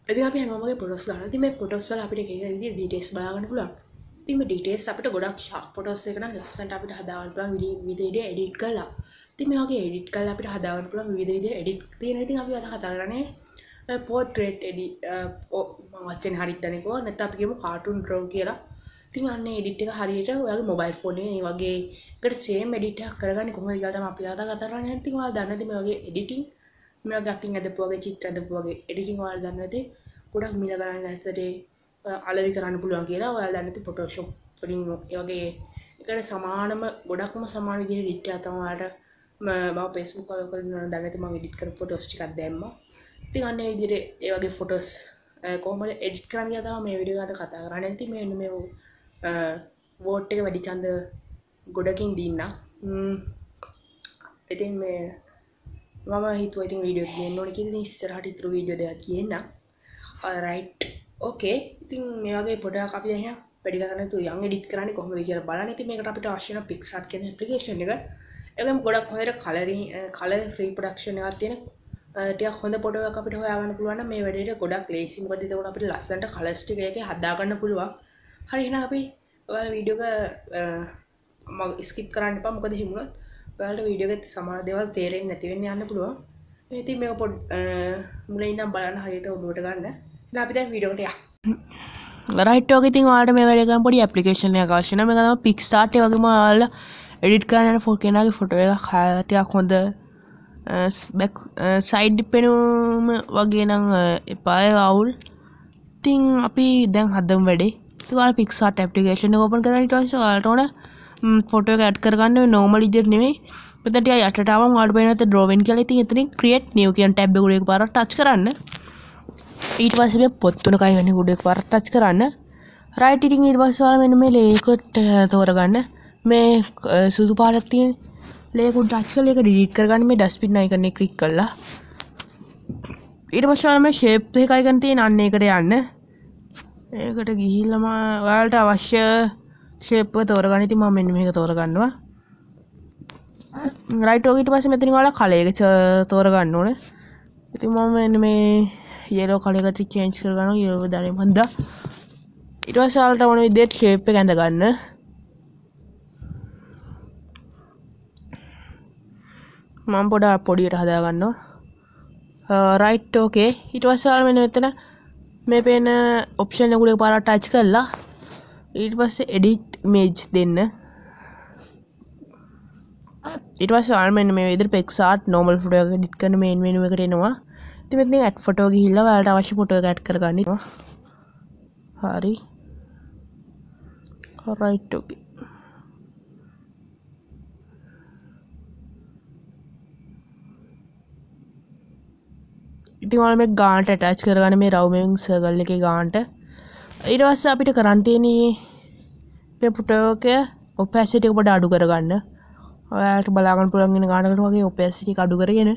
ඉතින් අපි හැමෝමගේ ෆොටෝස් දානවා. ඉතින් මේ ෆොටෝස් වල අපිට එක එක විදිහේ ඩීටේල්ස් බලා ගන්න පුළුවන්. ඉතින් මේ ඩීටේල්ස් අපිට ගොඩක් ෂාප් ෆොටෝස් එක නම් ලස්සනට අපිට හදා ගන්න පුළුවන් විවිධ විදිහේ එඩිට් කරලා. ඉතින් මේ වගේ එඩිට් කරලා අපිට හදා ගන්න පුළුවන් විවිධ විදිහේ එඩිට් තියෙන. ඉතින් අපි අද කතා කරන්නේ පෝට්‍රේට් එඩිට් මම වචනේ හරියට දන්නේ කොහොමද නැත්නම් අපි කියමු කාටුන් ඩ්‍රෝ කියලා. ඉතින් අන්න එඩිට් එක හරියට ඔයාගේ මොබයිල් ෆෝන් එකේ මේ වගේ එකට සේම් එඩිට් එකක් කරගන්නේ කොහොමද කියලා තමයි අපි අද කතා කරන්නේ. ඉතින් ඔයාලා දන්නේ නැති මේ වගේ එඩිටින් මේ වගේ අතින් ඇදපු වගේ චිත්‍ර ඇදපු වගේ එඩිටින් ඔයාලා දන්නේ නැති ගොඩක් මිල ගන්න නැත්තේ අලෙවි කරන්න පුළුවන් කියලා ඔයාලා දන්නේ නැති ෆොටෝෂොප් වලින් ඒ වගේ එකට සමානම ගොඩක්ම සමාන විදිහේ එඩිට් එකක් තමයි ඔයාලට මම Facebook වල දන්නේ නැති මම එඩිට් කරපු ෆොටෝස් ටිකක් දැම්මා. ඉතින් අන්න ඒ විදිහට ඒ වගේ ෆොටෝස් කොහොමද එඩිට් කරන්න කියලා තමයි මේ වීඩියෝ එකට කතා කරන්නේ. ඉතින් මේ වෝට් එක වැඩි ඡන්ද ගොඩකින් දින්න. ඉතින් මේ මම හිතුවා ඉතින් වීඩියෝ එක ගේන්න ඕනේ කියලා ඉතින් ඉස්සරහට ඉතුරු වීඩියෝ දෙකක් ගේන්න. alright okay ඉතින් මේ වගේ පොඩක් අපි දැන් වැඩි කතා නැතුව යන් එඩිට් කරන්නේ කොහොමද කියලා බලන්න. ඉතින් මේකට අපිට අවශ්‍ය වෙන PicsArt කියන ඇප්ලිකේෂන් එක. ඒකෙන් ගොඩක් හොඳට කලර් රීප්‍රොඩක්ෂන් එකක් තියෙන ටිකක් හොඳ ෆොටෝ එකක් අපිට හොයාගන්න පුළුවන් නම් මේ වැඩේට ගොඩක් ලේසි. මොකද ඒක අපිට ලස්සනට කලර්ස් ටික එකේ හදා ගන්න පුළුවන්. හරි එහෙනම් අපි ඔයාලා වීඩියෝ එක මම ස්කිප් කරන්න එපා. මොකද හිමුණොත් ඔයාලට වීඩියෝ එකේ සමහර දේවල් තේරෙන්නේ නැති වෙන්න යන්න පුළුවන්. ඉතින් මේක පොඩ් මුලින් ඉඳන් බලන්න හරියට ඔළුවට ගන්න. ඉතින් අපි දැන් වීඩියෝ එකට යමු. රයිට් ඔක ඉතින් ඔයාලට මේ වැඩේ කරන්න පොඩි ඇප්ලිකේෂන් එකක් අවශ්‍ය නැහැ. මේක තමයි PicsArt. ඒ වගේම ඔයාලා එඩිට් කරන්න යන කෙනාගේ ෆොටෝ එකක් ටිකක් හොඳ බැක් සයිඩ් පෙනුම වගේ නම් එපා අවුල්. ඉතින් අපි දැන් හදමු වැඩේ. ඉතින් ඔයාලා PicsArt ඇප්ලිකේෂන් එක ඕපන් කරලා ඊට පස්සේ ඔයාලට ඕන ෆොටෝ එක ඇඩ් කරගන්න නෝමල් විදිහට නෙමෙයි. මෙතන ටික යටට ආවම ඔයාලට පේන නැත්නම් drawing කියලා. ඉතින් එතනින් create new කියන ටැබ් එක උඩ එකපාරක් ටච් කරන්න. ඊට පස්සේ මේ පොත් තුනකයි ගන්න උඩ එකපාරක් ටච් කරන්න. රයිට් ඉතින් ඊට පස්සේ ඔයාලා මෙන්න මේ ලේකට් තෝරගන්න. මේ සුදු පාටක් තියෙන ලේකුඩ ටච් කරලා ඒක ඩිලීට් කරගන්න. මේ ඩස්ට්බින් අයිකන් එක ක්ලික් කරලා ඊට පස්සේ ඔයාලා මේ ෂේප් එක අයිකන් තියෙන අන්න ඒකට යන්න. ඒකට ගිහිල්ලාම ඔයාලට අවශ්‍ය ෂේප් එක තෝරගන්න. ඉතින් මම මෙන්න මේක තෝරගන්නවා. රයිට් ඔක ඊට පස්සේ මෙතනින් ඔයාලා කලර් එක තෝරගන්න ඕනේ. ඉතින් මම මෙන්න මේ yellow කලර් එකට චේන්ජ් කරගන්නවා. yellow දාන්න මන්දා. ඊට පස්සේ ඔයාලට ඕන විදිහට ෂේප් එක ඇඳ ගන්න. මම පොඩියට හදා ගන්නවා. රයිට් ඕකේ. ඊට පස්සේ ඔයාලා මෙන්න මෙතන මේ පේන ඔප්ෂන් එක උඩ පාරක් ටච් කරලා ඊට පස්සේ edit image දෙන්න. ඊට පස්සේ ඔයාලා මෙන්න මේ විදිහට PicsArt normal photo එක edit කරන main menu එකට එනවා. ඉතින් මෙතනින් add photo ගිහිල්ලා ඔයාලට අවශ්‍ය photo එක add කරගන්න. හරි. right okay. ඉතින් ඔයාලා මේ ගානට attach කරගන්න මේ rounding circle එකේ ගානට. ඊට පස්සේ අපිට කරන් තියෙන්නේ මේ photo එක opacity එක පොඩ්ඩක් අඩු කරගන්න. ඔයාලට බලා ගන්න පුළුවන් වෙන ගානකට වගේ opacity එක අඩු කරගෙන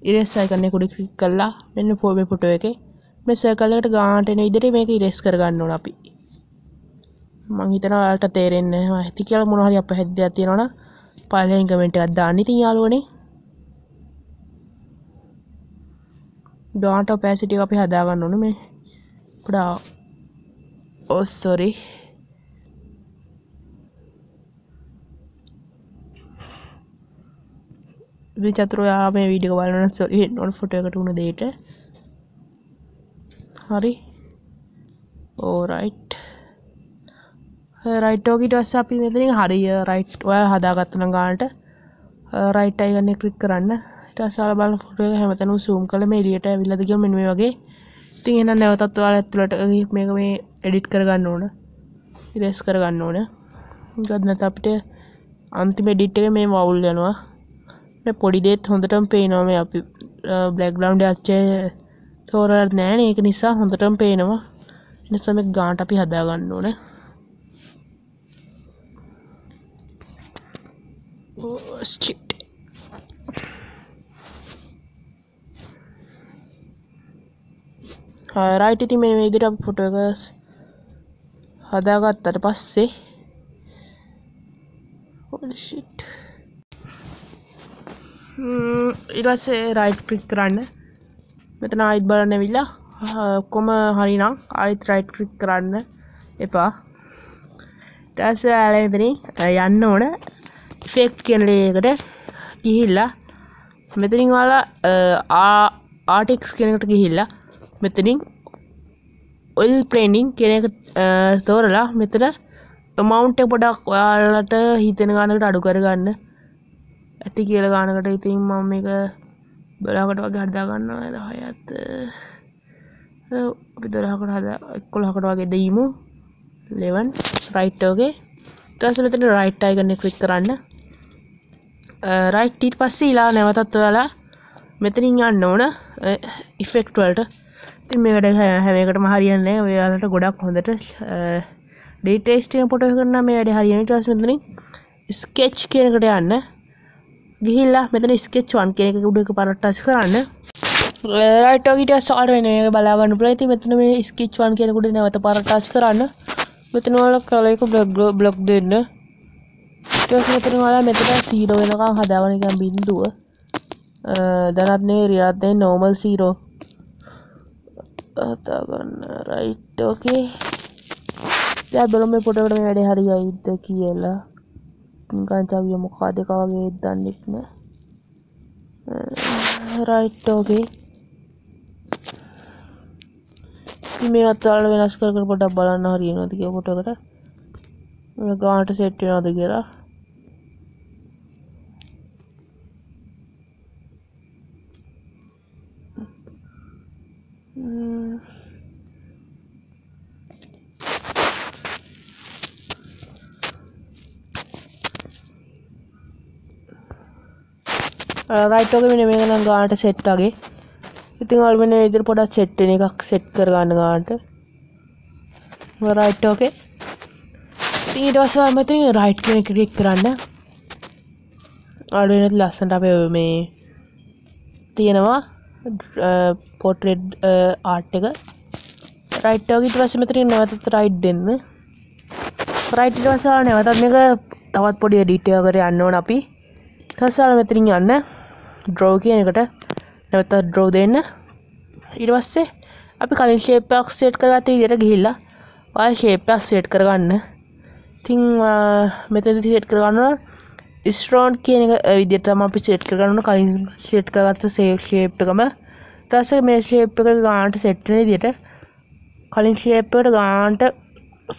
erase icon එක උඩ click කරලා මෙන්න මේ photo එකේ මේ circle එකට ගානට එන විදිහට මේක erase කරගන්න ඕන අපි. මම හිතනවා ඔයාලට තේරෙන්නේ නැහැ ඇති කියලා. මොනවා හරි අපහැදිලියක් තියෙනවා නම් පළවෙනි කමෙන්ට් එකක් දාන්න. ඉතින් යාළුවනේ ගානට opacity එක අපි හදා ගන්න ඕනේ මේ පොඩ්ඩක් sorry මේ චතුරෝ යා මේ වීඩියෝ එක බලන්න sorry වෙන්න ඕන ෆොටෝ එකට උන දෙයට. හරි alright right ඔක ඊට පස්සේ අපි මෙතනින් හරිය right ඔයාලා හදාගත්ත නම් ගානට right icon එක ක්ලික් කරන්න. ඊට පස්සේ ඔයාලා බලන ෆොටෝ එක හැමතැනම zoom කරලා මේ එළියට ඇවිල්ලාද කියලා මෙන්න මේ වගේ. ඉතින් එහෙනම් නැවතත් ඔයාලා ඇතුළට මේක මේ edit කරගන්න ඕන. erase කරගන්න ඕන. මොකද නැත්නම් අපිට අන්තිම edit එකේ මේ වවුල් යනවා. මේ පොඩි දෙත් හොඳටම පේනවා. මේ අපි background එකේ තෝරලා නැහැ නේ. ඒක නිසා හොඳටම පේනවා. ඒ නිසා මේ ගානට අපි හදා ගන්න ඕන. oh shit. right ඉතින් මේ විදිහට අපි ෆොටෝ එක හදාගත්තට පස්සේ holy shit ඊට පස්සේ right click කරන්න. මෙතන ආයිත් බලන්න ඇවිල්ලා ඔක්කොම හරිනම් ආයෙත් රයිට් ක්ලික් කරන්න එපා. ඊට පස්සේ ඔයාලා මෙතනින් යන්න ඕන ඉෆෙක්ට් කියන එකකට ගිහිල්ලා මෙතනින් ඔයාලා ආර්ටික්ස් කියන එකට ගිහිල්ලා මෙතනින් ඔයිල් ප්ලේනින් කියන එක තෝරලා මෙතන amount එක පොඩක් ඔයාලට හිතෙන ගානකට අඩු කරගන්න ඇති කියලා ගානකට. ඉතින් මම මේක 12කට වගේ හදා ගන්නවා. 10ත් අපි 11කට වගේ දෙයිමු. 11 right okay. ඊට පස්සේ මෙතන right icon එක ක්ලික් කරන්න. right ඊට පස්සේ ඊළා නැවතත් ඔයාලා මෙතනින් යන්න ඕන effect වලට. ඉතින් මේ වැඩ හැම එකටම හරියන්නේ නැහැ. ඔයාලට ගොඩක් හොඳට details තියෙන ෆොටෝ එකකට නම් මේ වැඩේ හරියන්නේ. ඊට පස්සේ මෙතනින් sketch කියන එකට යන්න. ගිහිල්ලා මෙතන sketch 1 කියන එක උඩ එකපාරට ටච් කරන්න. right ඔක ඊට පස්සේ ආඩ් වෙන එක බලා ගන්න පුළුවන්. ඉතින් මෙතන මේ sketch 1 කියන උඩ නැවත පාරට ටච් කරන්න. මෙතන වල කලර් එක බ්ලොක් දෙන්න. ඊට පස්සේ මෙතන වල මෙතන 0 වෙනකන් හදාගන්න කියන බිඳුව. දැනත් නෙවෙයි රියත් නෙවෙයි normal 0 හදාගන්න. right okay. දැන් බලමු මේ ෆොටෝ එකට මේ වැඩේ හරියයිද කියලා. නිකන් චවිය මොකද එක වගේ දන්නෙත් නෑ. right okay. මේවත් ඔයාලා වෙනස් කර කර පොඩ්ඩක් බලන්න හරියනවද කියලා ෆොටෝ එකට. මේ ගානට සෙට් වෙනවද කියලා. right okay මෙන්න මේක නම් ගානට සෙට් වගේ. ඉතින් ඔයාලා මෙන්න මේ විදිහට පොඩක් සෙට් වෙන එකක් සෙට් කරගන්න ගානට. right okay. ඊට පස්සේ මෙතන right කියන එක ක්ලික් කරන්න. ඔයාලා වෙනත් ලස්සනට අපේ මේ තියෙනවා portrait art එක. right okay. ඊට පස්සේ මෙතන නැවතත් right දෙන්න. right ඊට පස්සේ නැවතත් මේක තවත් පොඩි edit එකකට යන්න ඕන අපි. ඊට පස්සේ මෙතනින් යන්න draw කියන එකට නැවතත් draw දෙන්න. ඊට පස්සේ අපි කලින් shape එකක් set කරගත්ත විදිහට ගිහිල්ලා ඔයාලා shape එකක් set කරගන්න. ඉතින් මෙතනදී set කරගන්න ස්ට්‍රෝන් කියන එක විදිහට තමයි අපි set කරගන්න ඕන. කලින් set කරගත්ත shape එකම ඊට පස්සේ මේ shape එක ගානට set වෙන විදිහට කලින් shape එකට ගානට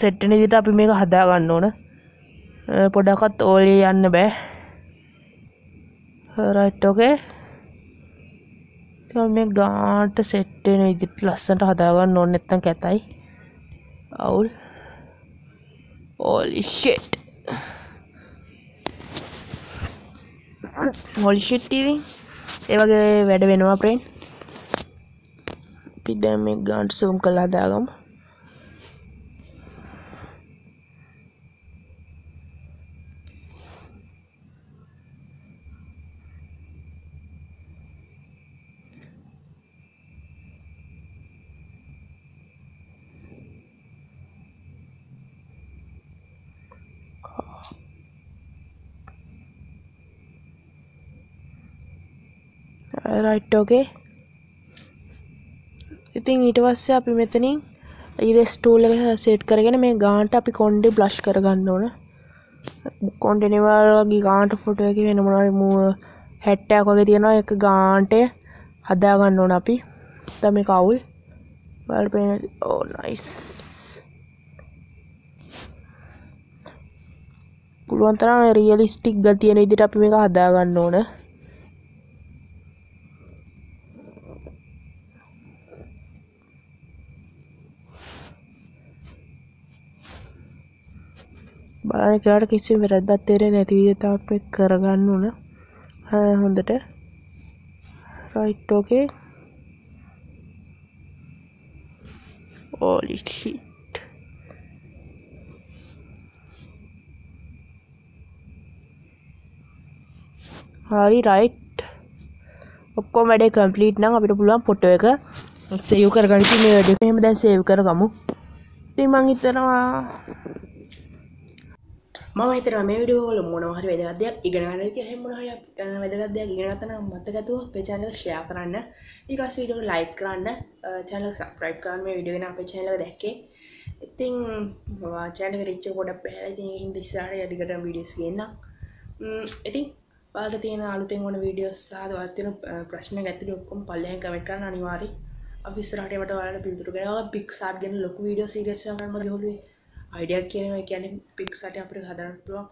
set වෙන විදිහට අපි මේක හදා ගන්න ඕන. පොඩක්වත් ඕලේ යන්න බෑ. right okay. මේ ගානට සෙට් වෙන විදිහට ලස්සනට හදාගන්න ඕනේ නැත්නම් කැතයි. අවුල්. holy shit. holy shit ඉතින් ඒ වගේ වැඩ වෙනවා friend. අපි දැන් මේ ගානට zoom කරලා හදාගමු. right okay. ඉතින් ඊට පස්සේ අපි මෙතනින් erase tool එක set කරගෙන මේ ගානට අපි කොණ්ඩේ blush කරගන්න ඕන. කොණ්ඩේ නෙවෙයි ගානට ෆොටෝ එකේ වෙන මොනවා hat එකක් වගේ තියෙනවා. ඒක ගානට හදා ගන්න ඕන අපි. දැන් මේක අවුල්. බලන්න පේන. oh nice. පුළුවන් තරම් realistic ගතිය තියෙන විදිහට අපි මේක හදා ගන්න ඕන. බලන්න කියලා කිසිම වැරද්දක් තේරෙන්නේ නැති විදිහට තමයි කරගන්න ඕන. හොඳට. right okay. holy shit. හරි right. ඔක්කොම වැඩේ complete නම් අපිට පුළුවන් ෆොටෝ එක save කරගන්න. ඉතින් මේ වැඩේ මෙහෙම දැන් save කරගමු. ඉතින් මම හිතනවා මම හිතනවා මේ වීඩියෝ වල මොනවා හරි වැදගත් දෙයක් ඉගෙන ගන්න විදිහ එහෙම මොනවා හරි වැදගත් දෙයක් ඉගෙන ගත්තා නම් මතකතුව අපේ channel එක share කරන්න ඊට පස්සේ වීඩියෝ එක like කරන්න channel එක subscribe කරන්න මේ වීඩියෝ එක අපේ channel එක දැක්කේ ඉතින් channel එක reach එක පොඩක් බහැලා ඉතින් ඒ හින්දා ඉස්සරහට යටිකට වීඩියෝස් ගේන්නම් ඉතින් ඔයාලට තියෙන අලුතෙන් ඕන වීඩියෝස් සහ ඔයාලට තියෙන ප්‍රශ්න ගැටලු ඔක්කොම පල්ලෙහෙන් කමෙන්ට් කරන්න අනිවාර්යයෙන් අපි ඉස්සරහට ඒවට ඔයාලට පිළිතුරු දෙනවා Pixar ගැන ලොකු වීඩියෝ සීරීස් එකක් ගන්න මගේ ඔළුවේ අයිඩියා කියනවා ඒ කියන්නේ Pixar අපිට හදන්න පුළුවන්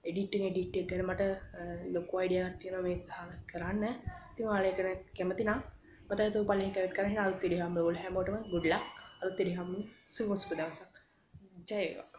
එඩිටින් එක ගැන මට ලොකු අයිඩියා එකක් තියෙනවා මේක කරන්න ඉතින් ඔයාලා ඒක කැමති නම් මට ඒක පල්ලෙහෙන් කමෙන්ට් කරන්න අලුත් වීඩියෝ හම්බ වෙලා හැමෝටම good luck අලුත් වීඩියෝ හම්බ සුබ දවසක් ජය වේවා